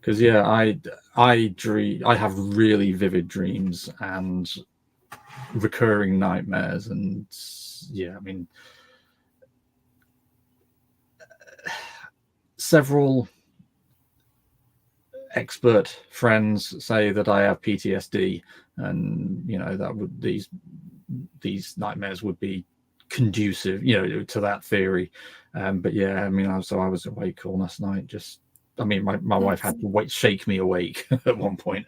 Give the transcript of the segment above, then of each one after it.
Because yeah, I dream. I have really vivid dreams and recurring nightmares, and yeah, I mean, several expert friends say that I have PTSD, and you know that would these nightmares would be conducive, you know, to that theory. But yeah, I mean, I was awake all last night. Just, I mean, my wife had to shake me awake at one point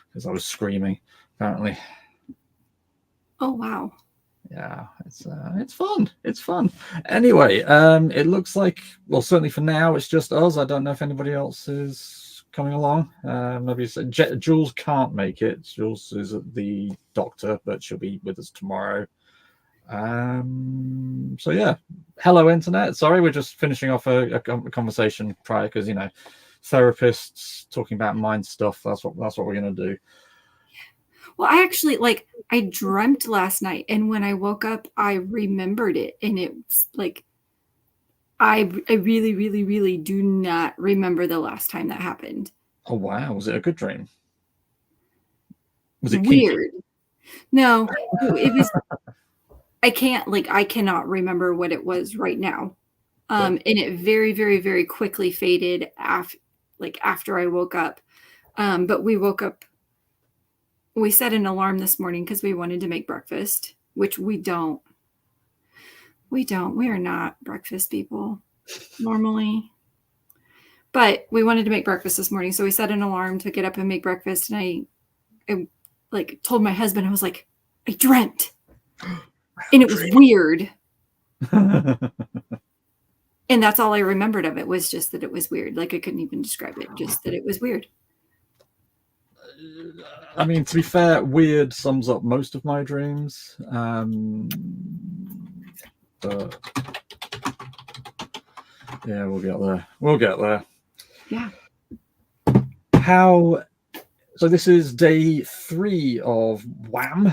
because I was screaming. Apparently. Oh wow. Yeah, it's fun. It's fun. Anyway, it looks like, well, certainly for now, it's just us. I don't know if anybody else is coming along. Maybe Jules can't make it. Jules is at the doctor, but she'll be with us tomorrow. So yeah, hello internet. Sorry, we're just finishing off a conversation prior because you know, therapists talking about mind stuff. That's what we're gonna do. Well, I actually I dreamt last night, and when I woke up, I remembered it, and it's like I really, really, really do not remember the last time that happened. Oh wow, was it a good dream? Was it weird? Kinky? No, it was. I cannot remember what it was right now. And it very, very, very quickly faded after I woke up. But we woke up. We set an alarm this morning because we wanted to make breakfast, which we don't. We are not breakfast people normally. But we wanted to make breakfast this morning, so we set an alarm to get up and make breakfast. And I told my husband, I was like, I dreamt. And it was weird. And that's all I remembered of it, was just that it was weird. Like, I couldn't even describe it, just that it was weird. I mean, to be fair, weird sums up most of my dreams. But yeah, we'll get there. We'll get there. Yeah. So this is day 3 of WHAM.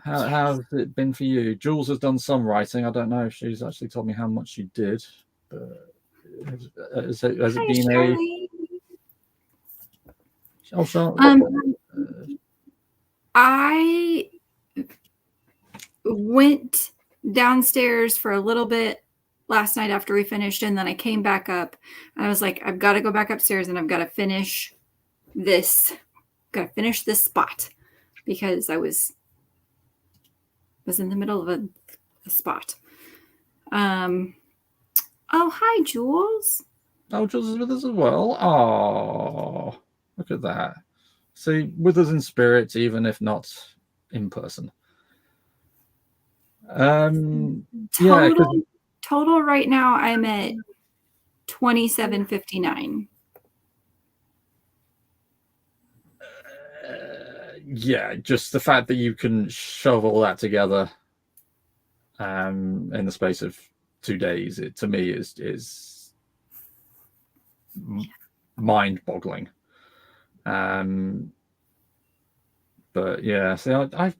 How's it been for you? Jules has done some writing. I don't know if she's actually told me how much she did, but has it been Charlie. I went downstairs for a little bit last night after we finished, and then I came back up, and I was like, I've got to go back upstairs, and I've got to finish this. Got to finish this spot because I was in the middle of a spot. Oh, hi, Jules. Oh, Jules is with us as well. Oh, look at that. See, with us in spirit, even if not in person. Total right now, I'm at 2759. Yeah, just the fact that you can shove all that together in the space of 2 days, it to me is mind-boggling. But yeah, see, I've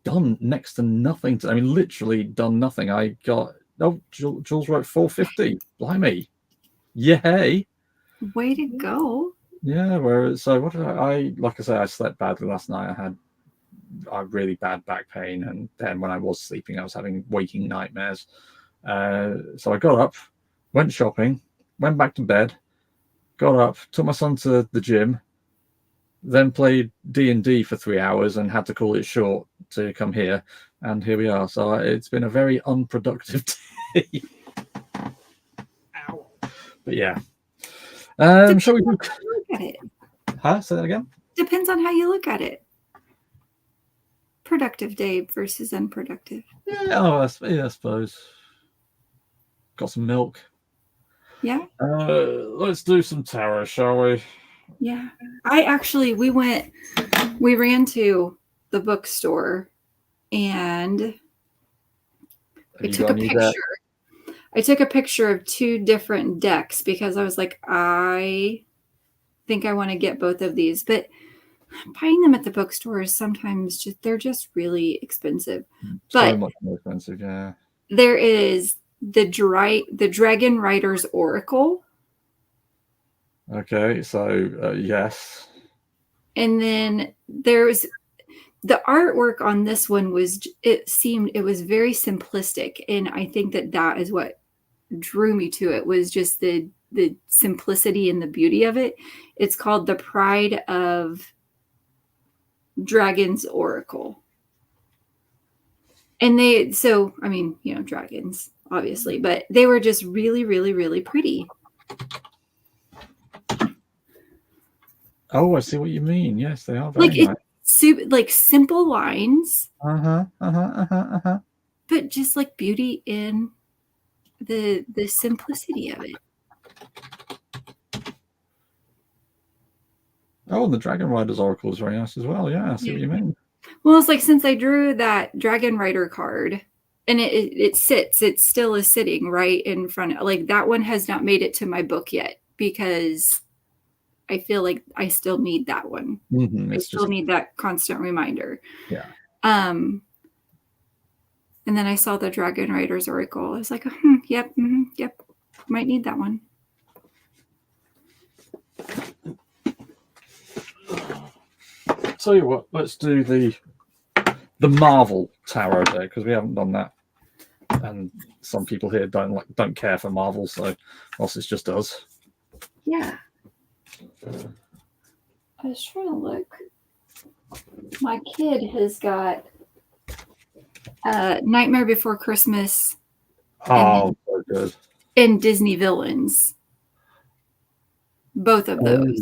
done next to nothing. I mean, literally done nothing. I got Jules wrote 450. Blimey, yay! Way to go! Yeah, so what did like I say, I slept badly last night. I had really bad back pain, and then when I was sleeping, I was having waking nightmares. So I got up, went shopping, went back to bed, got up, took my son to the gym, then played D&D for 3 hours and had to call it short to come here, and here we are. So it's been a very unproductive day. Ow. But yeah. Shall we look at it? Huh? Say that again? Depends on how you look at it. Productive day versus unproductive. Yeah, I suppose. Got some milk. Yeah. Let's do some tarot, shall we? Yeah. We ran to the bookstore, and I took a picture. I took a picture of 2 different decks because I was like, I think I want to get both of these, but buying them at the bookstores sometimes they're just really expensive. So much more expensive, yeah. There is the Dragon Rider's Oracle. Okay, so yes. And then there's the artwork on this one it was very simplistic, and I think that is what drew me to it, was just the simplicity and the beauty of it. It's called The Pride of Dragon's Oracle. And I mean, dragons, obviously, but they were just really, really, really pretty. Oh, I see what you mean. Yes, they are very Like, nice. like simple lines, Uh-huh. but just like beauty in the simplicity of it. Oh, and the Dragon Rider's Oracle is very nice as well. Yeah, I see what you mean. Well, it's like, since I drew that Dragon Rider card, and it still is sitting right in front of, like, that one has not made it to my book yet, because I feel like I still need that one. I still need that constant reminder. Yeah. And then I saw the Dragon Rider's Oracle. I was like, yep, might need that one. Tell you what, let's do the Marvel Tarot deck, because we haven't done that, and some people here don't care for Marvel, so whilst it's just us. Yeah. I was trying to look. My kid has got Nightmare Before Christmas. Oh, so good. And Disney Villains. Both of those.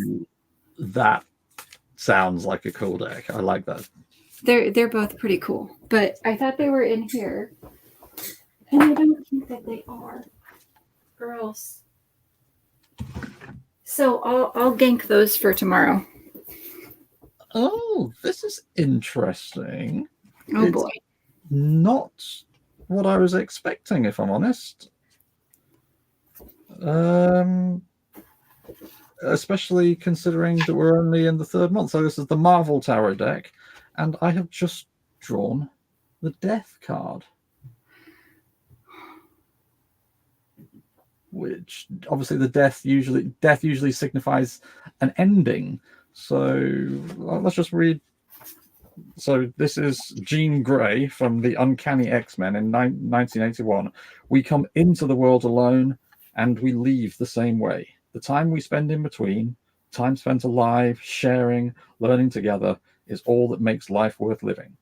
That sounds like a cool deck. I like that. They're both pretty cool, but I thought they were in here, and I don't think that they are, or else. So I'll gank those for tomorrow. Oh, this is interesting. Oh boy. Not what I was expecting, if I'm honest. Especially considering that we're only in the third month. So this is the Marvel Tarot deck, and I have just drawn the Death card, which obviously the death usually signifies an ending. So let's just read. So this is Jean Grey from the Uncanny X-Men in 1981. We come into the world alone, and we leave the same way. The time we spend in between, time spent alive, sharing, learning together, is all that makes life worth living.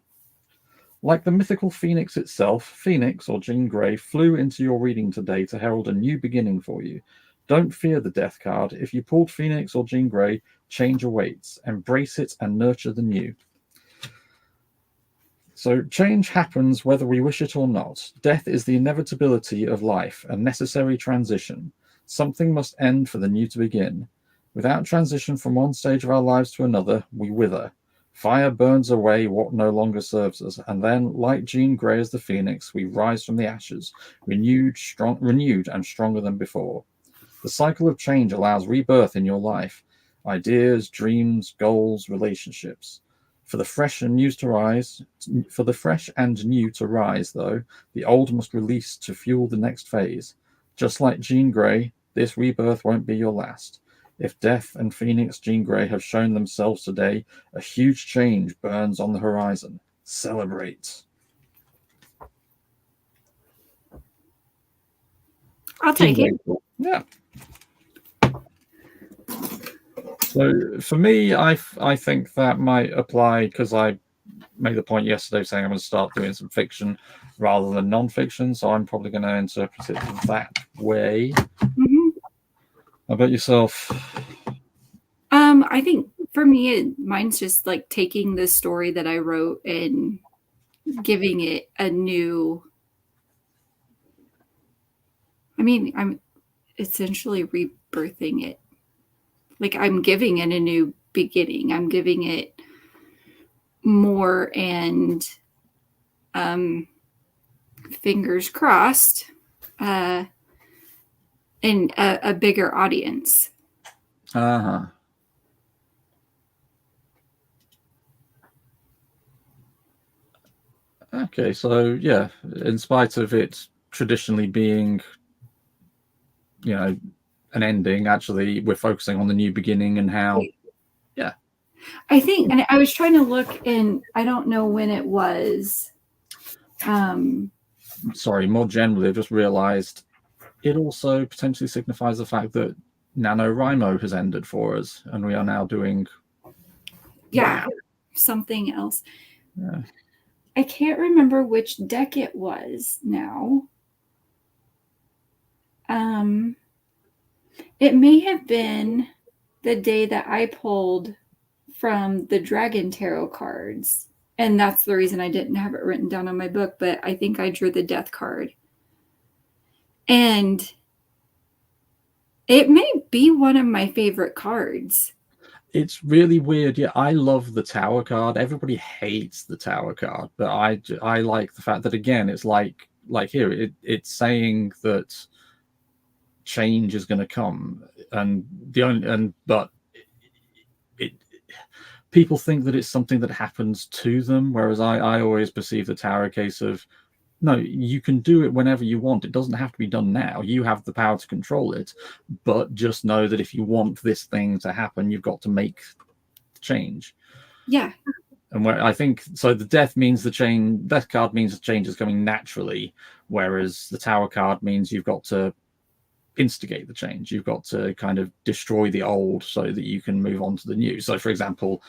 Like the mythical Phoenix itself, Phoenix, or Jean Grey, flew into your reading today to herald a new beginning for you. Don't fear the death card. If you pulled Phoenix or Jean Grey, change awaits. Embrace it and nurture the new. So change happens whether we wish it or not. Death is the inevitability of life, a necessary transition. Something must end for the new to begin. Without transition from one stage of our lives to another, we wither. Fire burns away what no longer serves us, and then, like Jean Grey as the phoenix, we rise from the ashes, renewed and stronger than before. The cycle of change allows rebirth in your life. Ideas, dreams, goals, relationships. For the fresh and new to rise, though, the old must release to fuel the next phase. Just like Jean Grey, this rebirth won't be your last. If Death and Phoenix Jean Grey have shown themselves today, a huge change burns on the horizon. Celebrate. I'll take it. Yeah. So for me, I think that might apply, because I made the point yesterday saying I'm going to start doing some fiction rather than non-fiction, so I'm probably going to interpret it that way. Mm-hmm. How about yourself? I think for me, mine's just like taking the story that I wrote and giving it a new. I mean, I'm essentially rebirthing it. Like, I'm giving it a new beginning. I'm giving it more, and fingers crossed, and a bigger audience. Uh-huh. Okay, so in spite of it traditionally being, an ending. Actually, we're focusing on the new beginning and how. Yeah. I think, and I was trying to look, and I don't know when it was. Sorry, more generally, I've just realized it also potentially signifies the fact that NaNoWriMo has ended for us, and we are now doing WHAM. Something else. Yeah. I can't remember which deck it was now. It may have been the day that I pulled from the Dragon Tarot cards. And that's the reason I didn't have it written down on my book, but I think I drew the Death card. And it may be one of my favorite cards. It's really weird. Yeah, I love the Tower card. Everybody hates the Tower card, but I like the fact that, again, it's like here, it's saying that change is going to come, and but it people think that it's something that happens to them, whereas I always perceive the Tower case of, no, you can do it whenever you want. It doesn't have to be done now. You have the power to control it, but just know that if you want this thing to happen, you've got to make the change. Yeah. And where I think so, the death card means the change is coming naturally, whereas the Tower card means you've got to instigate the change. You've got to kind of destroy the old so that you can move on to the new. So, for example,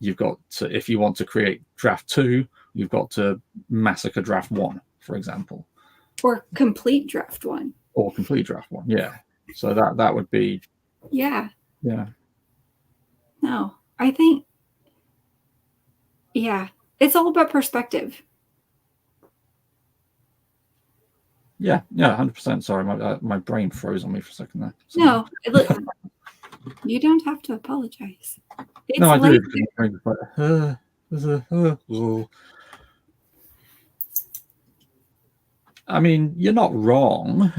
you've got to, if you want to create draft 2, you've got to massacre draft 1, for example, or complete draft 1, or complete draft 1. Yeah. So that would be. Yeah. No, I think. Yeah, it's all about perspective. Yeah, 100%. Sorry, my brain froze on me for a second there. So. No, you don't have to apologize. It's no, I late. do. I mean, you're not wrong.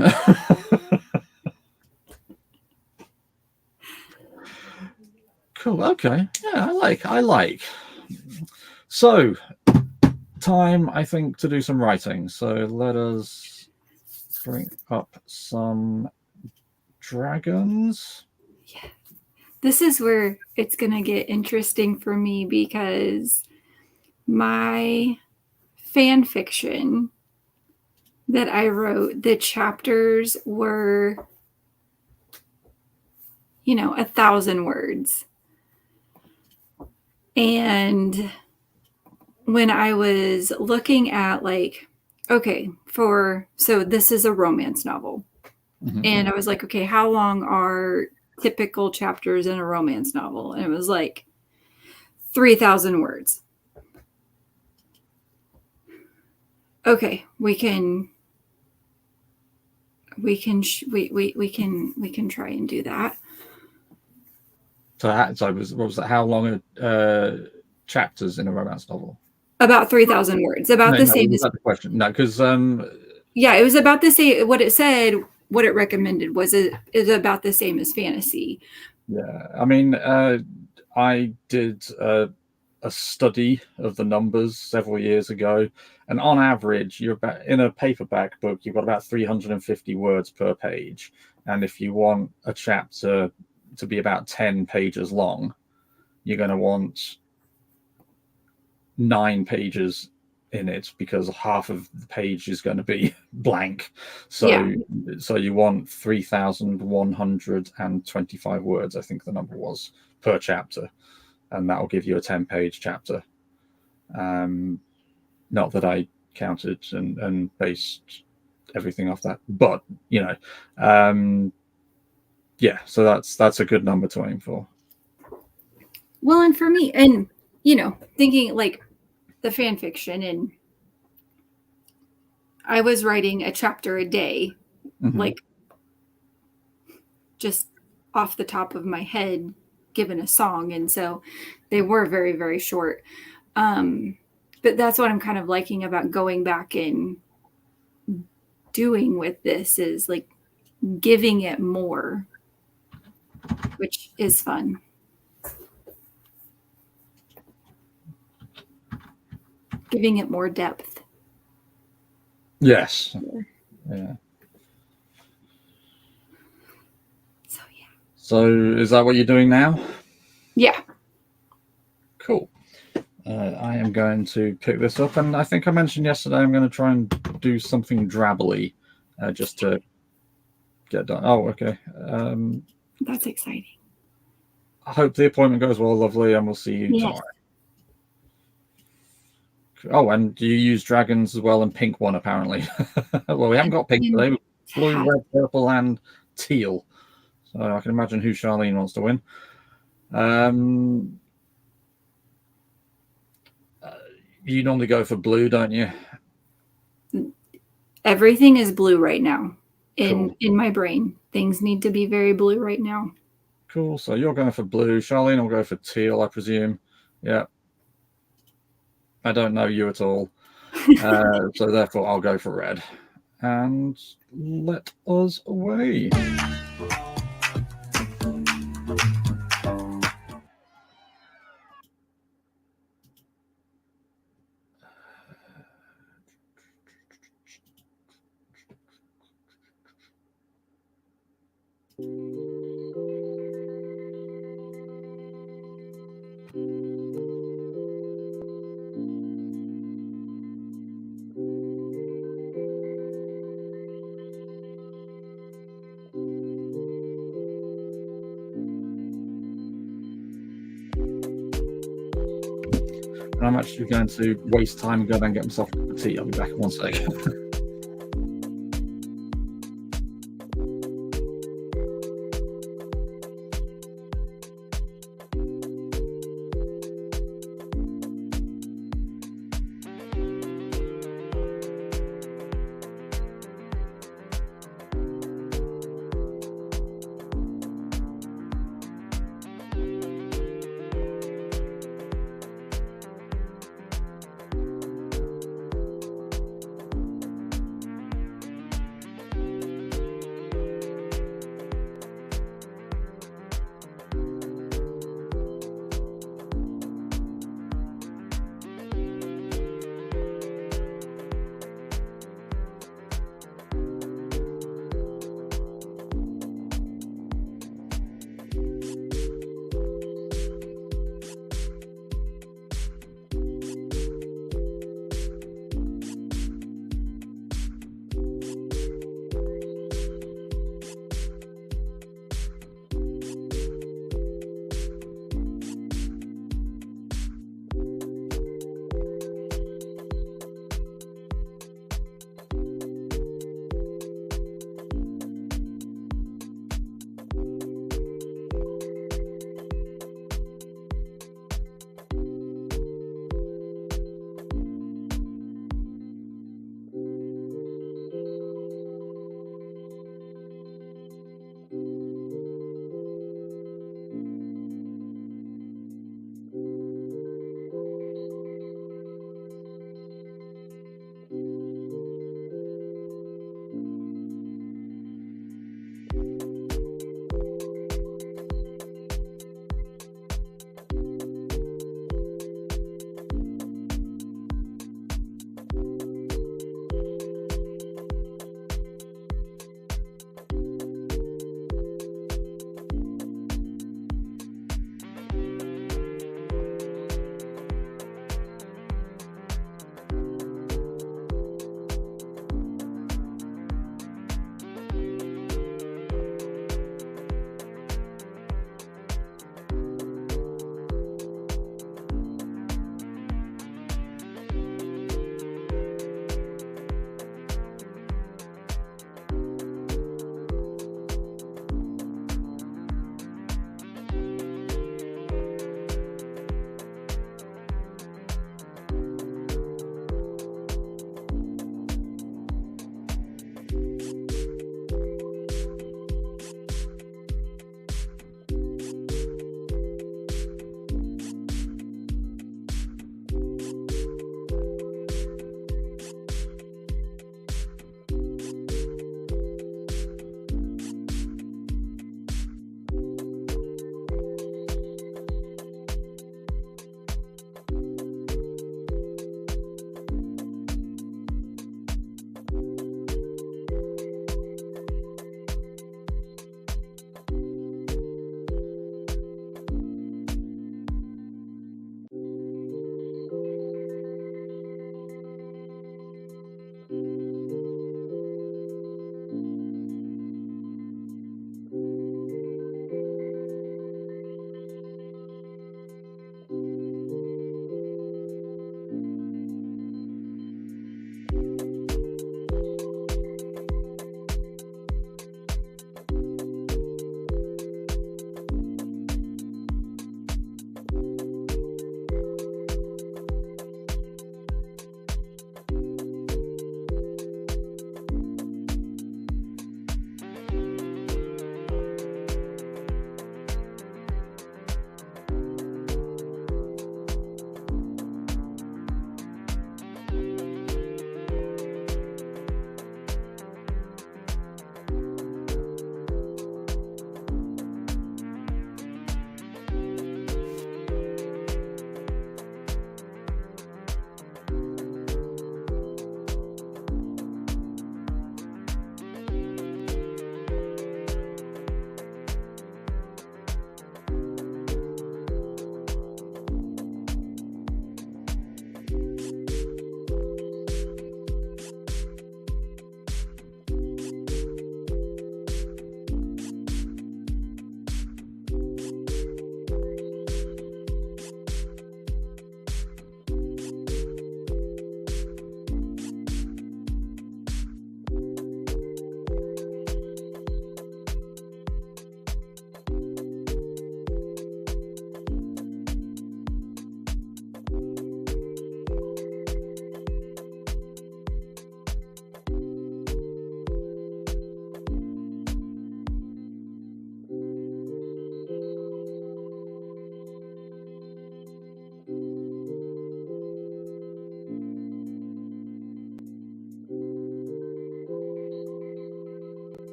Cool. Okay. Yeah, I like. So, time, I think, to do some writing. So let us bring up some dragons. Yeah. This is where it's going to get interesting for me, because my fan fiction that I wrote, the chapters were, 1,000 words. And when I was looking at so this is a romance novel. Mm-hmm. And I was like, okay, how long are typical chapters in a romance novel? And it was like 3,000 words. Okay, we can try and do that. So what was that? How long are chapters in a romance novel? About 3,000 words. About the same. That's the question. No, because yeah, it was about the same. What it said, what it recommended is about the same as fantasy. Yeah, I mean, I did a study of the numbers several years ago, and on average, you're about, in a paperback book, you've got about 350 words per page, and if you want a chapter to be about 10 pages long, you're going to want 9 pages in it, because half of the page is going to be blank. So you want 3,125 words, I think the number was, per chapter, and that will give you a 10-page chapter. Not that I counted and based everything off that, but so that's a good number to aim for. Well, and for me, and thinking like the fan fiction, and I was writing a chapter a day, like just off the top of my head, given a song, and so they were very, very short. But that's what I'm kind of liking about going back and doing with this, is like giving it more, which is fun. Giving it more depth. Yes. Yeah. So is that what you're doing now? Yeah. Cool. I am going to pick this up, and I think I mentioned yesterday I'm going to try and do something drabbly just to get done. Oh, okay. That's exciting. I hope the appointment goes well, lovely, and we'll see you tomorrow. Oh, and you use dragons as well, and pink one apparently. Well, we haven't got pink today. Blue, red, purple, and teal. So I can imagine who Charlene wants to win. You normally go for blue, don't you? Everything is blue right now in my brain. Things need to be very blue right now. Cool. So you're going for blue. Charlene will go for teal, I presume. Yeah. I don't know you at all. So therefore I'll go for red. And let us away. I'm actually going to waste time and go down and get myself a cup of tea. I'll be back in 1 second.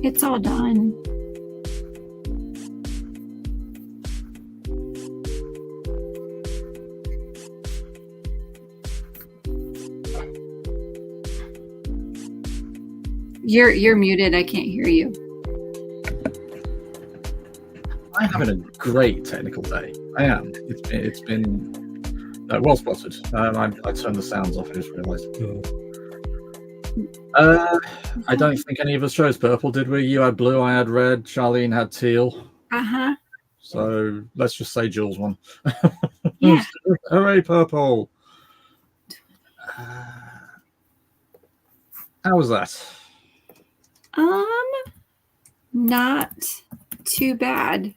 It's all done. You're muted. I can't hear you. I'm having a great technical day. I am. It's been well spotted. I turned the sounds off. I just realised. I don't think any of us chose purple, did we? You had blue, I had red, Charlene had teal. Uh-huh. So let's just say Jules won. Yeah. Hooray, purple. How was that? Not too bad.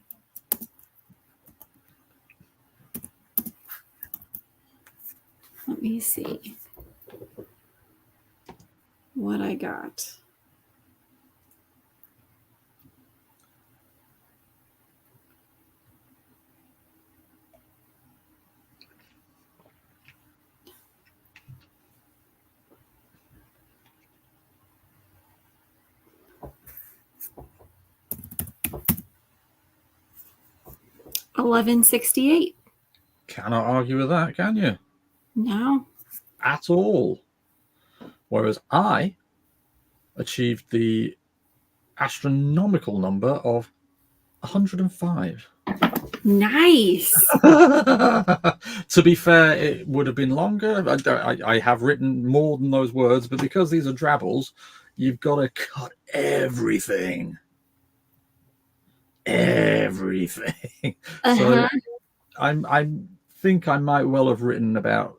Let me see what I got. $11.68. Cannot argue with that, can you? No. At all. Whereas I achieved the astronomical number of 105. Nice. To be fair, it would have been longer. I have written more than those words, but because these are drabbles, you've got to cut everything. Everything. So I think I might well have written about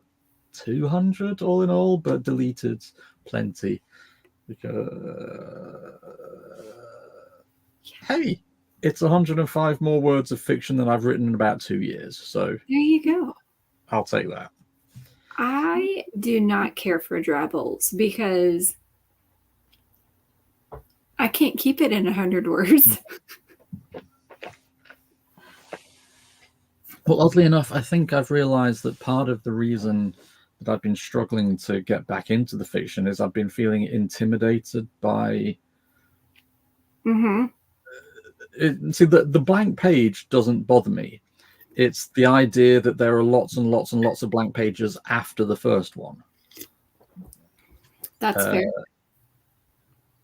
200 all in all, but deleted plenty because hey, it's 105 more words of fiction than I've written in about 2 years. So there you go. I'll take that. I do not care for drabbles because I can't keep it in 100 words. Well, oddly enough, I think I've realized that part of the reason that I've been struggling to get back into the fiction is I've been feeling intimidated by. See, the blank page doesn't bother me. It's the idea that there are lots and lots and lots of blank pages after the first one. That's fair.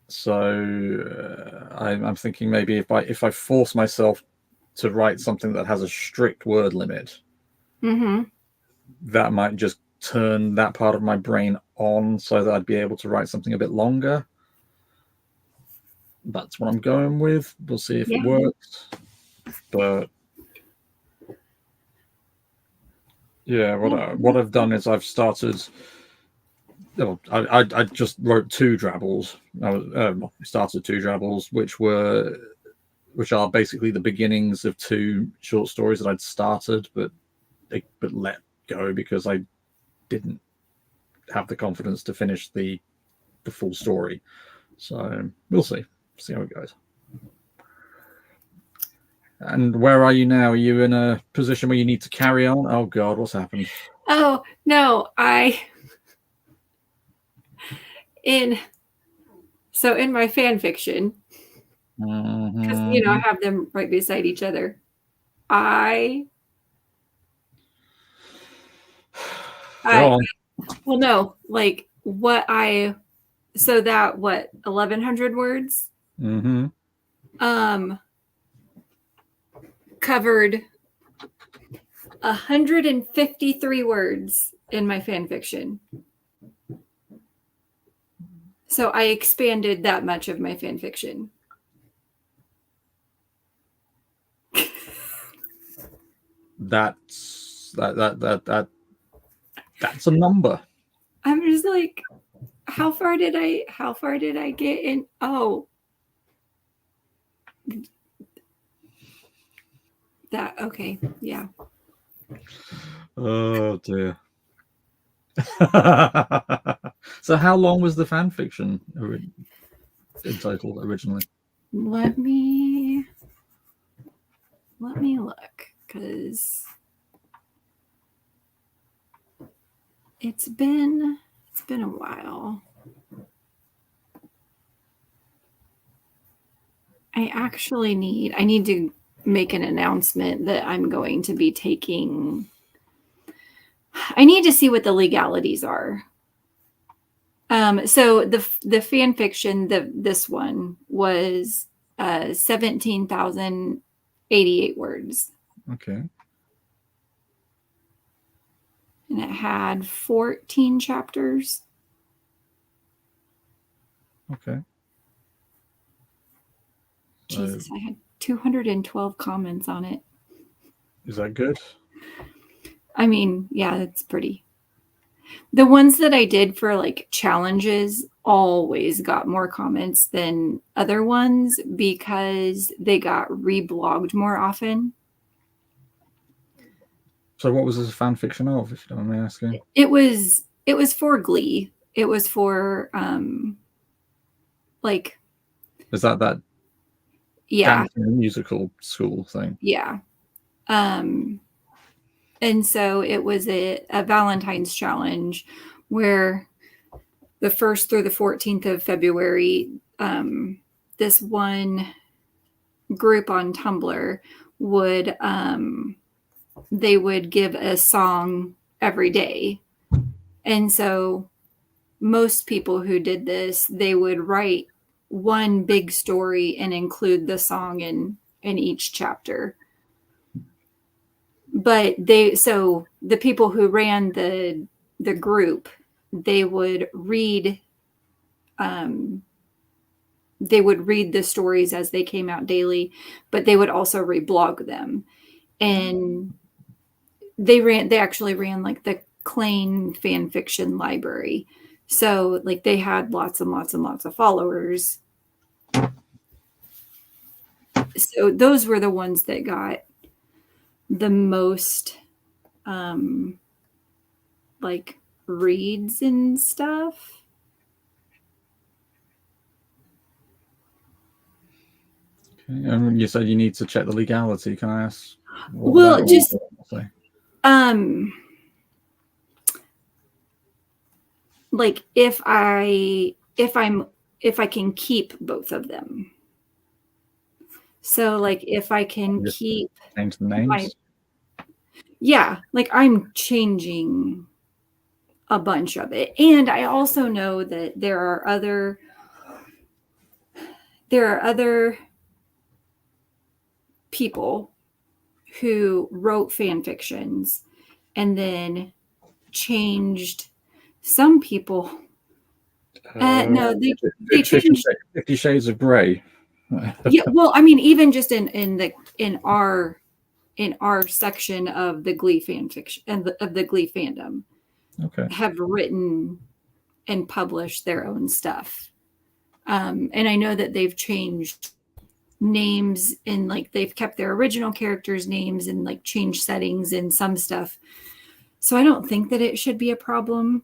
So I'm thinking maybe if I force myself to write something that has a strict word limit, that might just turn that part of my brain on so that I'd be able to write something a bit longer. That's what I'm going with. We'll see if it works. But yeah, what I've done is I've started. I just wrote 2 drabbles. I started 2 drabbles, which are basically the beginnings of 2 short stories that I'd started, but let go because I didn't have the confidence to finish the full story. So we'll see how it goes. And where are you now? Are you in a position where you need to carry on? Oh God, what's happened? Oh no, in my fan fiction, because I have them right beside each other. Well, no, like so that 1,100 words covered 153 words in my fan fiction. So I expanded that much of my fan fiction. That's a number. I'm just like, how far did I get in? Oh, that okay, yeah. Oh dear. So how long was the fan fiction entitled originally? Let me look, because it's been a while. I need to make an announcement that I'm going to be taking. I need to see what the legalities are. So the fan fiction, this one was 17,088 words. Okay. And it had 14 chapters. Okay. Jesus, I had 212 comments on it. Is that good? I mean, yeah, it's pretty. The ones that I did for like challenges always got more comments than other ones because they got reblogged more often. So what was this fan fiction of, if you don't mind me asking? It was for Glee. It was for like Is that yeah, dancing musical school thing? yeah. And so it was a Valentine's challenge where the 1st through the 14th of February, this one group on Tumblr would they would give a song every day. And so most people who did this, they would write one big story and include the song in each chapter. But the people who ran the group, they would read the stories as they came out daily, but they would also reblog them. And they actually ran like the Klein fan fiction library. So like they had lots and lots and lots of followers. So those were the ones that got the most like reads and stuff. Okay. And you said you need to check the legality. Can I ask? Well, just like if I can keep both of them. So like if I can keep change the names. Yeah, like I'm changing a bunch of it. And I also know that there are other people who wrote fan fictions and then changed. Some people no, they changed 50 Shades of Grey. Yeah, well, I mean, even just in our section of the Glee fan fiction and of the Glee fandom, Okay. have written and published their own stuff. And I know that they've changed names and like they've kept their original characters' names and like changed settings and some stuff. So I don't think that it should be a problem.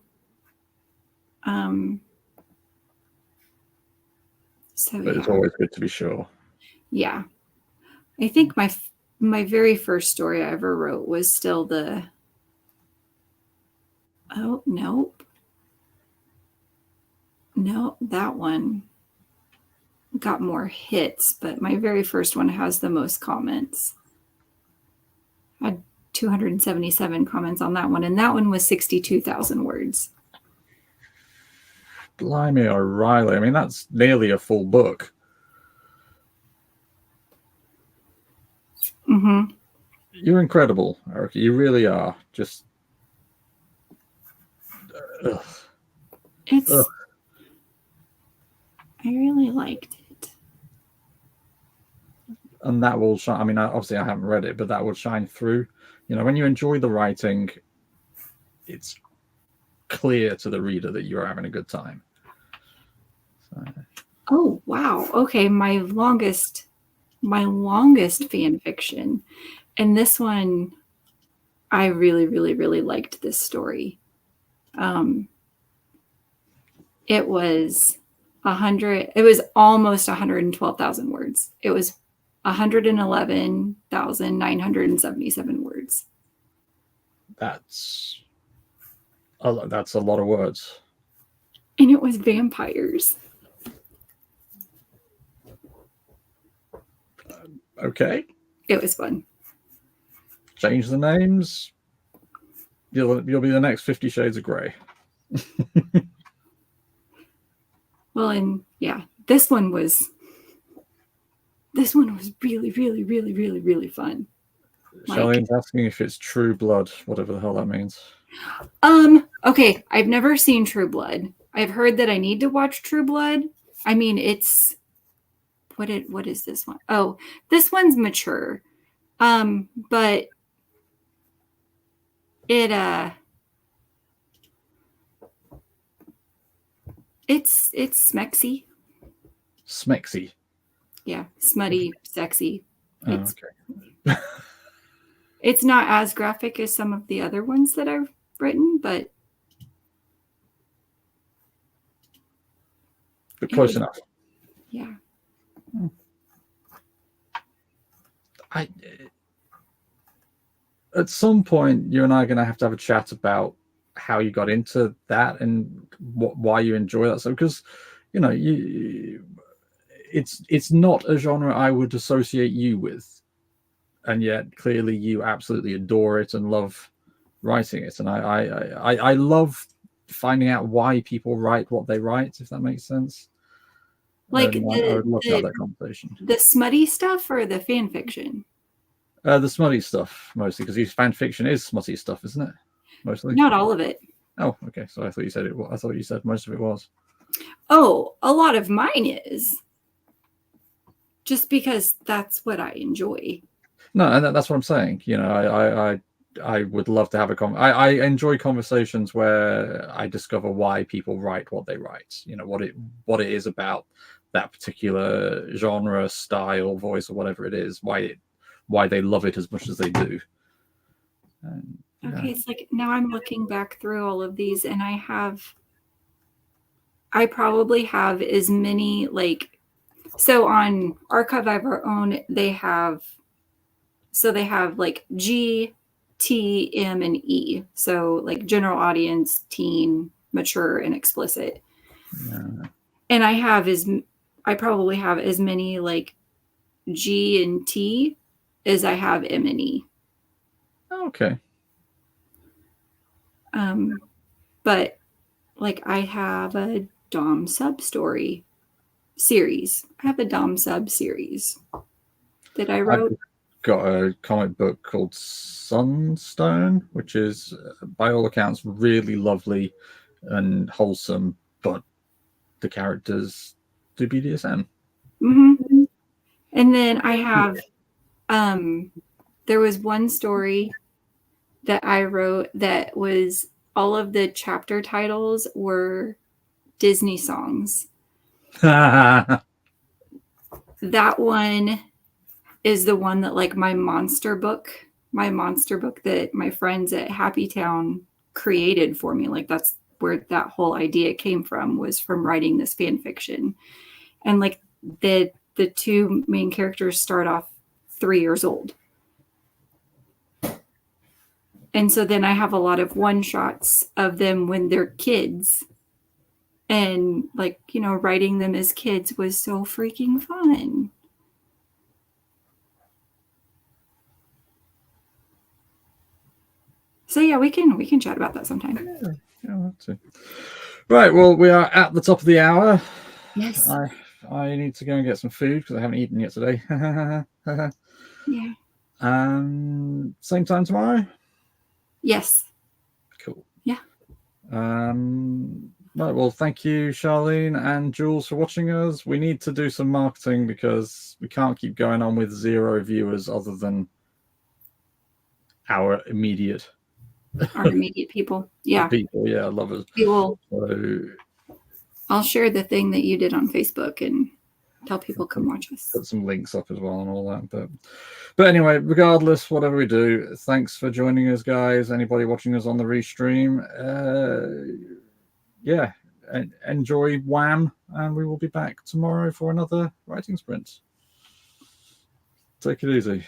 But it's always good to be sure. Yeah. I think my very first story I ever wrote was still oh, nope. No, that one got more hits, but my very first one has the most comments. I had 277 comments on that one, and that one was 62,000 words. Blimey O'Reilly. I mean, that's nearly a full book. Mm-hmm. You're incredible, Erica. You really are. Just I really liked it. And that will shine. I mean, obviously I haven't read it, but that will shine through. You know, when you enjoy the writing, it's clear to the reader that you're having a good time. So. Oh, wow. Okay, my longest fan fiction. And this one, I really, really, really liked this story. It was almost 112,000 words. It was 111,977 words. That's a lot of words. And it was vampires. Okay. It was fun. Change the names. You'll be the next 50 Shades of Grey. Well, and yeah, this one was really, really, really, really, really fun. Charlene's asking if it's True Blood, whatever the hell that means. Okay, I've never seen True Blood. I've heard that I need to watch True Blood. I mean, it's what is this one? Oh, this one's mature. But it it's smexy. Smexy. Yeah, smutty, sexy. Oh, It's okay. it's not as graphic as some of the other ones that I've written, but Close enough. Yeah. At some point, you and I are going to have a chat about how you got into that and why you enjoy that. So, because it's not a genre I would associate you with, and yet clearly you absolutely adore it and love writing it. And I love finding out why people write what they write, if that makes sense. Like I would love to have that conversation. The smutty stuff or the fan fiction? The smutty stuff mostly, because fan fiction is smutty stuff, isn't it? Mostly. Not all of it. Oh, okay. So I thought you said it. I thought you said most of it was. Oh, a lot of mine is. Just because that's what I enjoy. No, and that's what I'm saying. I would love to have I enjoy conversations where I discover why people write what they write. What it is about that particular genre, style, voice, or whatever it is. Why they love it as much as they do. Okay, it's like now I'm looking back through all of these, and I probably have as many so on Archive of Our Own, they have like G, T, M, and E. So like general audience, teen, mature, and explicit. Yeah. And I probably have as many like G and T as I have M and E. Okay. But like I have a Dom sub story series. I have a Dom sub series that I wrote. I've got a comic book called Sunstone, which is by all accounts really lovely and wholesome, but the characters do BDSM. Mm-hmm. And then I have there was one story that I wrote that was all of the chapter titles were Disney songs. That one is the one that like my monster book that my friends at Happy Town created for me. Like that's where that whole idea came from, was from writing this fan fiction. And like the two main characters start off 3 years old. And so then I have a lot of one shots of them when they're kids. And like, writing them as kids was so freaking fun. So yeah, we can chat about that sometime. Yeah, that's it. Right, well, we are at the top of the hour. Yes. I need to go and get some food because I haven't eaten yet today. Yeah. Same time tomorrow? Yes. Cool. Yeah. Right, well, thank you, Charlene and Jules, for watching us. We need to do some marketing because we can't keep going on with 0 viewers other than our immediate people. Yeah. People, yeah, lovers. People. So I'll share the thing that you did on Facebook and tell people come watch us. Put some links up as well and all that. But anyway, regardless, whatever we do, thanks for joining us, guys. Anybody watching us on the restream, yeah, enjoy WHAM, and we will be back tomorrow for another writing sprint. Take it easy.